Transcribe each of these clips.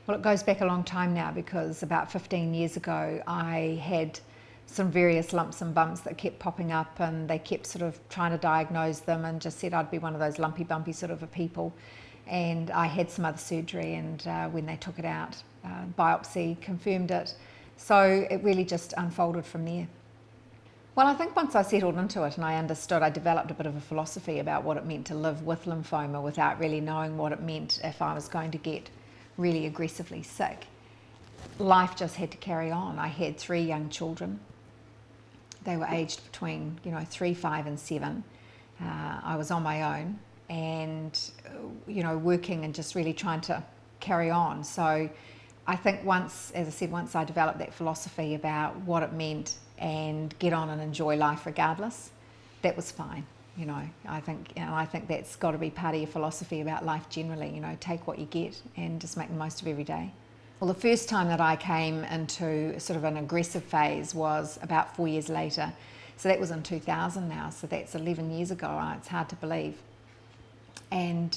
Well, it goes back a long time now, because about 15 years ago I had some various lumps and bumps that kept popping up, and they kept sort of trying to diagnose them and just said I'd be one of those lumpy bumpy sort of a people. And I had some other surgery, and when they took it out, biopsy confirmed it. So it really just unfolded from there. Well, I think once I settled into it and I understood, I developed a bit of a philosophy about what it meant to live with lymphoma without really knowing what it meant if I was going to get really aggressively sick. Life just had to carry on. I had 3 young children. They were aged between 3, 5 and 7. I was on my own and working and just really trying to carry on. So I think once I developed that philosophy about what it meant and get on and enjoy life regardless, that was fine. I think that's got to be part of your philosophy about life generally. Take what you get and just make the most of every day. Well, the first time that I came into sort of an aggressive phase was about 4 years later. So that was in 2000 now, so that's 11 years ago. It's hard to believe. And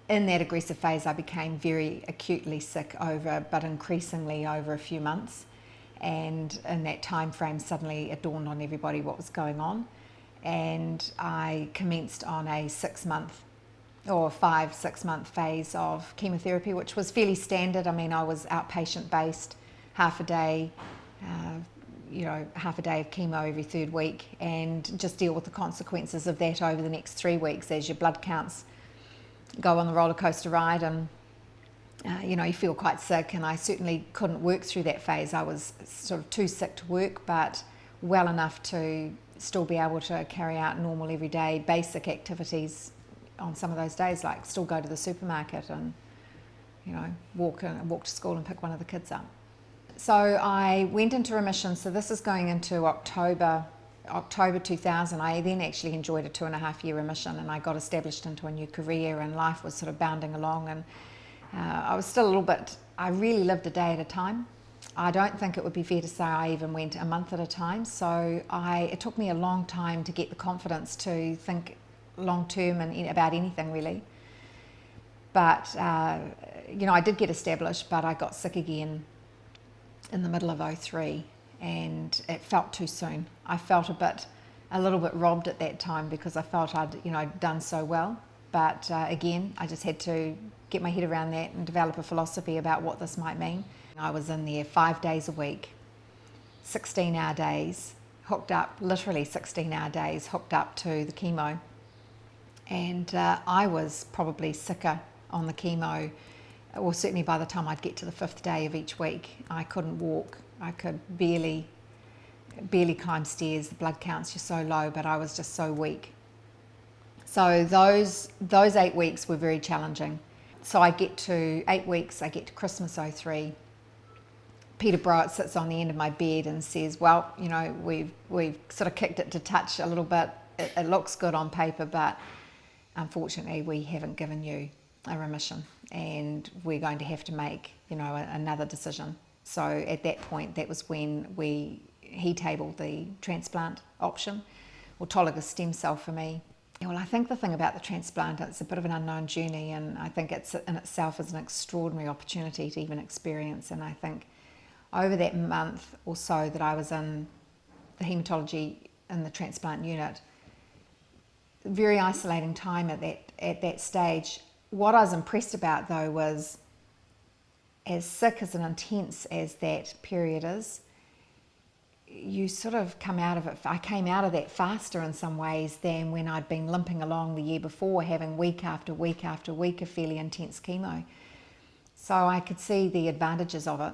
in that aggressive phase, I became very acutely sick but increasingly over a few months. And in that time frame, suddenly it dawned on everybody what was going on. And I commenced on a 6-month or 5-6-month phase of chemotherapy, which was fairly standard. I mean, I was outpatient based, half a day of chemo every 3rd week, and just deal with the consequences of that over the next 3 weeks as your blood counts go on the roller coaster ride, and you feel quite sick. And I certainly couldn't work through that phase. I was sort of too sick to work, but well enough to still be able to carry out normal everyday basic activities on some of those days, like still go to the supermarket and walk to school and pick one of the kids up. So I went into remission. So this is going into October 2000. I then actually enjoyed a 2.5-year remission, and I got established into a new career, and life was sort of bounding along. And I was still a little bit, I really lived a day at a time. I don't think it would be fair to say I even went a month at a time. So it took me a long time to get the confidence to think long term and about anything really. But I did get established, but I got sick again in the middle of 2003, and it felt too soon. I felt a little bit robbed at that time, because I felt I'd done so well. But again, I just had to get my head around that and develop a philosophy about what this might mean. I was in there 5 days a week, 16-hour days, hooked up, literally 16-hour days, hooked up to the chemo. And I was probably sicker on the chemo, or certainly by the time I'd get to the 5th day of each week. I couldn't walk. I could barely climb stairs. The blood counts were so low, but I was just so weak. So those 8 weeks were very challenging. So I get to 8 weeks, I get to Christmas 2003. Peter Browett sits on the end of my bed and says, well, we've sort of kicked it to touch a little bit. It looks good on paper, but unfortunately we haven't given you a remission, and we're going to have to make another decision. So at that point, that was when he tabled the transplant option, autologous stem cell for me. Well, I think the thing about the transplant, it's a bit of an unknown journey, and I think it's in itself is an extraordinary opportunity to even experience. And I think over that month or so that I was in the haematology in the transplant unit, very isolating time at that stage. What I was impressed about though was, as sick as and intense as that period is, you sort of come out of it. I came out of that faster in some ways than when I'd been limping along the year before, having week after week after week of fairly intense chemo. So I could see the advantages of it.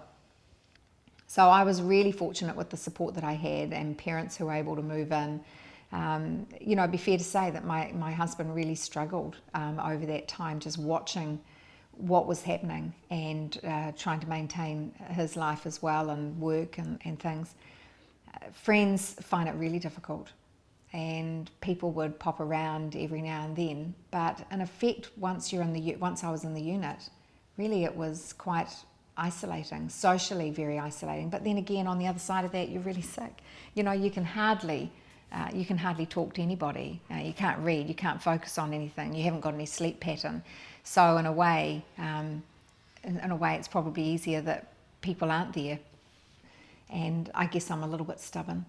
So I was really fortunate with the support that I had, and parents who were able to move in. It'd be fair to say that my husband really struggled over that time, just watching what was happening and trying to maintain his life as well, and work and things. Friends find it really difficult, and people would pop around every now and then. But in effect, once I was in the unit, really it was quite isolating, socially very isolating. But then again, on the other side of that, you're really sick. You can hardly talk to anybody. You can't read, you can't focus on anything, you haven't got any sleep pattern. So in a way, in a way it's probably easier that people aren't there. And I guess I'm a little bit stubborn.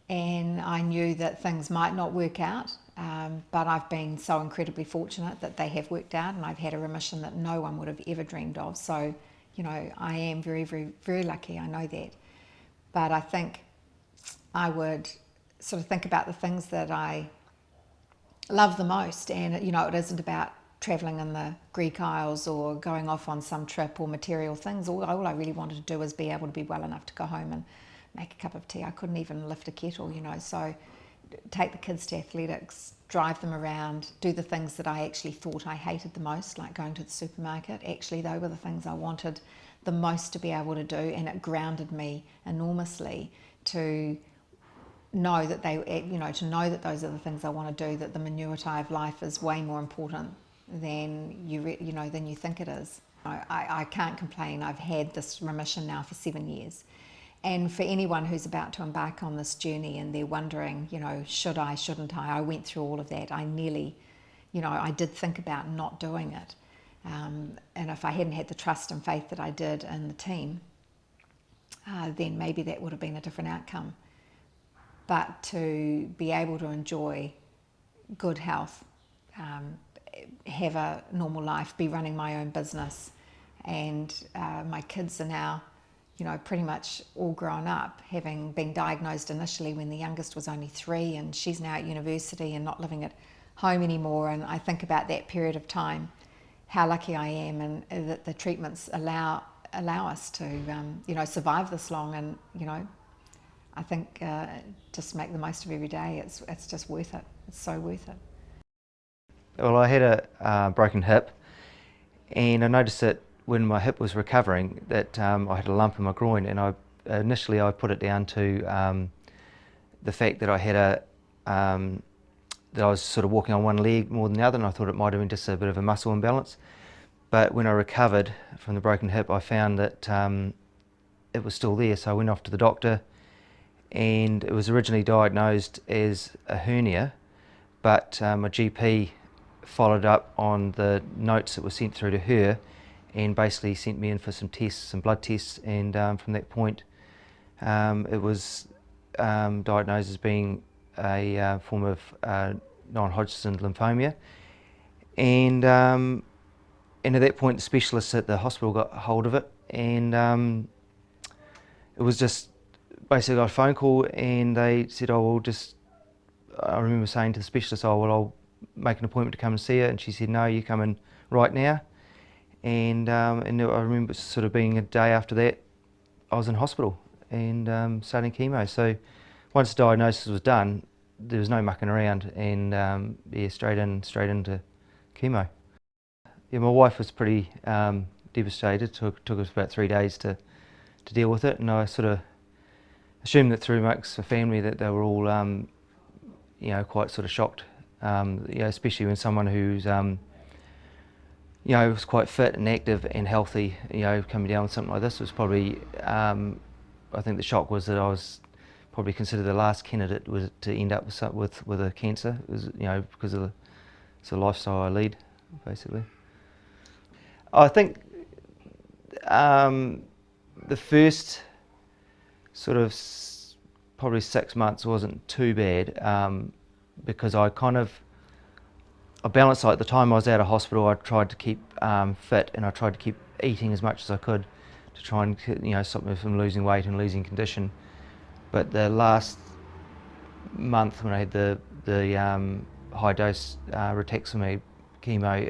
And I knew that things might not work out, but I've been so incredibly fortunate that they have worked out, and I've had a remission that no one would have ever dreamed of. So, you know, I am very, very, very lucky, I know that. But I think I would sort of think about the things that I love the most, and, you know, it isn't about travelling in the Greek Isles or going off on some trip or material things. All I really wanted to do was be able to be well enough to go home and make a cup of tea. I couldn't even lift a kettle, you know, so take the kids to athletics, drive them around, do the things that I actually thought I hated the most, like going to the supermarket. Actually, they were the things I wanted the most to be able to do, and it grounded me enormously to know that to know that those are the things I want to do, that the minutiae of life is way more important than than you think it is. I can't complain. I've had this remission now for 7 years. And for anyone who's about to embark on this journey and they're wondering, you know, should I, shouldn't I went through all of that. I nearly, I did think about not doing it. And if I hadn't had the trust and faith that I did in the team, then maybe that would have been a different outcome. But to be able to enjoy good health, have a normal life, be running my own business, and my kids are now, pretty much all grown up, having been diagnosed initially when the youngest was only 3, and she's now at university and not living at home anymore. And I think about that period of time, how lucky I am, and that the treatments allow us to, survive this long. And, I think just make the most of every day. It's just worth it. It's so worth it. Well, I had a broken hip, and I noticed that when my hip was recovering that I had a lump in my groin, and initially I put it down to the fact that I had that I was sort of walking on one leg more than the other, and I thought it might have been just a bit of a muscle imbalance. But when I recovered from the broken hip, I found that it was still there, so I went off to the doctor, and it was originally diagnosed as a hernia, but my GP followed up on the notes that were sent through to her and basically sent me in for some tests, some blood tests, and from that point it was diagnosed as being a form of non-Hodgkin lymphoma, and at that point the specialists at the hospital got hold of it, and it was just basically I got a phone call and they said, I remember saying to the specialist, I'll make an appointment to come and see her, and she said, no, you come in right now. And I remember sort of being a day after that, I was in hospital and starting chemo. So once the diagnosis was done, there was no mucking around, and straight into chemo. Yeah, my wife was pretty devastated. Took us about 3 days to deal with it, and I sort of assumed that through amongst the family that they were all quite sort of shocked, especially when someone who's was quite fit and active and healthy, coming down with something like this was probably, I think the shock was that I was probably considered the last candidate was to end up with a cancer. It was, because of the sort of lifestyle I lead, basically. I think the first sort of probably 6 months wasn't too bad, because I balanced, like the time I was out of hospital, I tried to keep fit, and I tried to keep eating as much as I could to try and stop me from losing weight and losing condition. But the last month when I had the high dose rituximab chemo,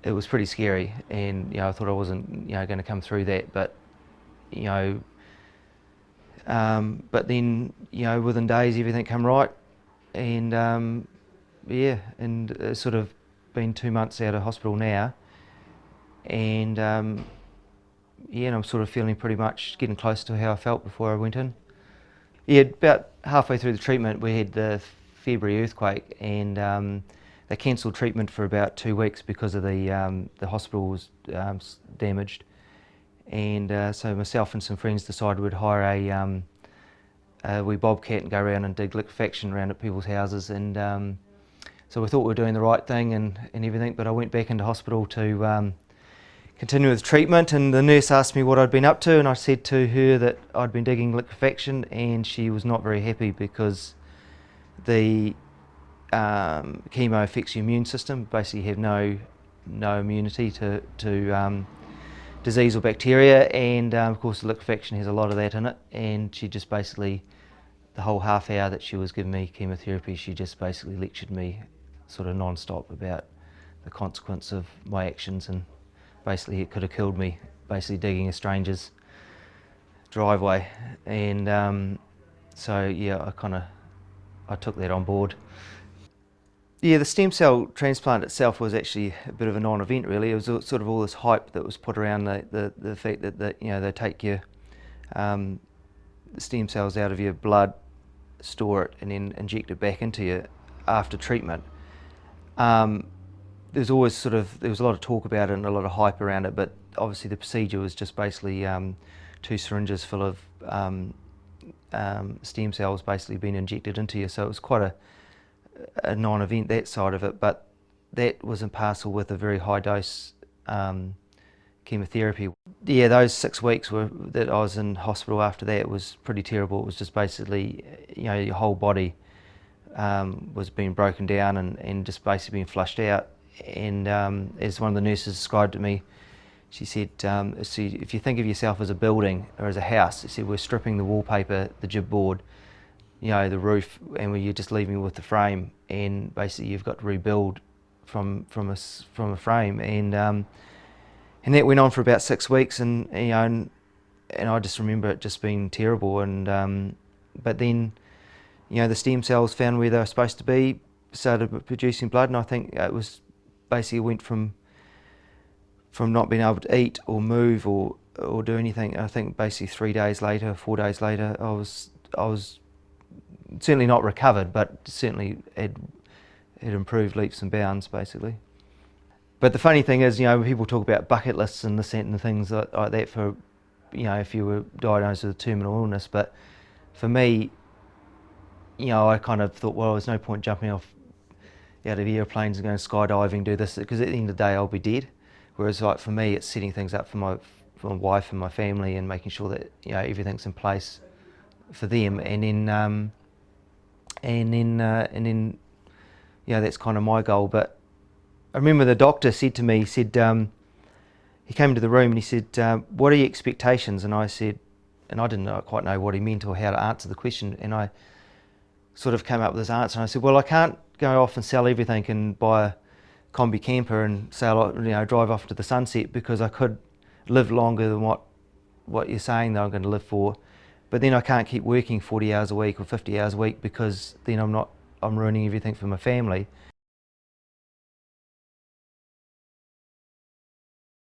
it was pretty scary, and I thought I wasn't going to come through that, but then within days everything come right, and and it's sort of been 2 months out of hospital now, and and I'm sort of feeling pretty much getting close to how I felt before I went in. Yeah, about halfway through the treatment we had the February earthquake, and they cancelled treatment for about 2 weeks because of the hospital was damaged, and so myself and some friends decided we'd hire a wee bobcat and go around and dig liquefaction around at people's houses, and so we thought we were doing the right thing and everything, but I went back into hospital to continue with treatment, and the nurse asked me what I'd been up to, and I said to her that I'd been digging liquefaction, and she was not very happy because the chemo affects your immune system. Basically, you have no immunity to disease or bacteria, and of course the liquefaction has a lot of that in it. And she just basically, the whole half hour that she was giving me chemotherapy, she just basically lectured me sort of non-stop about the consequence of my actions, and basically it could have killed me, basically digging a stranger's driveway. And so yeah, I took that on board. Yeah, the stem cell transplant itself was actually a bit of a non-event, really. It was sort of all this hype that was put around the fact that they take your stem cells out of your blood, store it, and then inject it back into you after treatment. There was a lot of talk about it and a lot of hype around it, but obviously the procedure was just basically 2 syringes full of stem cells basically being injected into you. So it was quite a non-event, that side of it, but that was in parcel with a very high dose chemotherapy. Yeah, those 6 weeks that I was in hospital after that was pretty terrible. It was just basically, your whole body was being broken down and just basically being flushed out. And as one of the nurses described to me, she said, if you think of yourself as a building or as a house, she said, we're stripping the wallpaper, the jib board, the roof, and you're just leaving with the frame, and basically you've got to rebuild from a frame. And that went on for about 6 weeks, and I just remember it just being terrible. And but then the stem cells found where they were supposed to be, started producing blood, and I think it was basically went from not being able to eat or move or do anything. I think basically 3 days later, 4 days later, I was certainly not recovered, but certainly had improved leaps and bounds, basically. But the funny thing is, when people talk about bucket lists and this and the things like that for, if you were diagnosed with a terminal illness, but for me, I kind of thought, well, there's no point jumping off out of airplanes and going skydiving, do this, because at the end of the day I'll be dead. Whereas like for me, it's setting things up for my wife and my family, and making sure that everything's in place for them, and then that's kind of my goal. But I remember the doctor said to me, he came into the room and he said, what are your expectations? And I said, and I didn't quite know what he meant or how to answer the question, and I sort of came up with this answer, and I said, well, I can't go off and sell everything and buy a combi camper and drive off to the sunset, because I could live longer than what you're saying that I'm going to live for, but then I can't keep working 40 hours a week or 50 hours a week, because then I'm ruining everything for my family.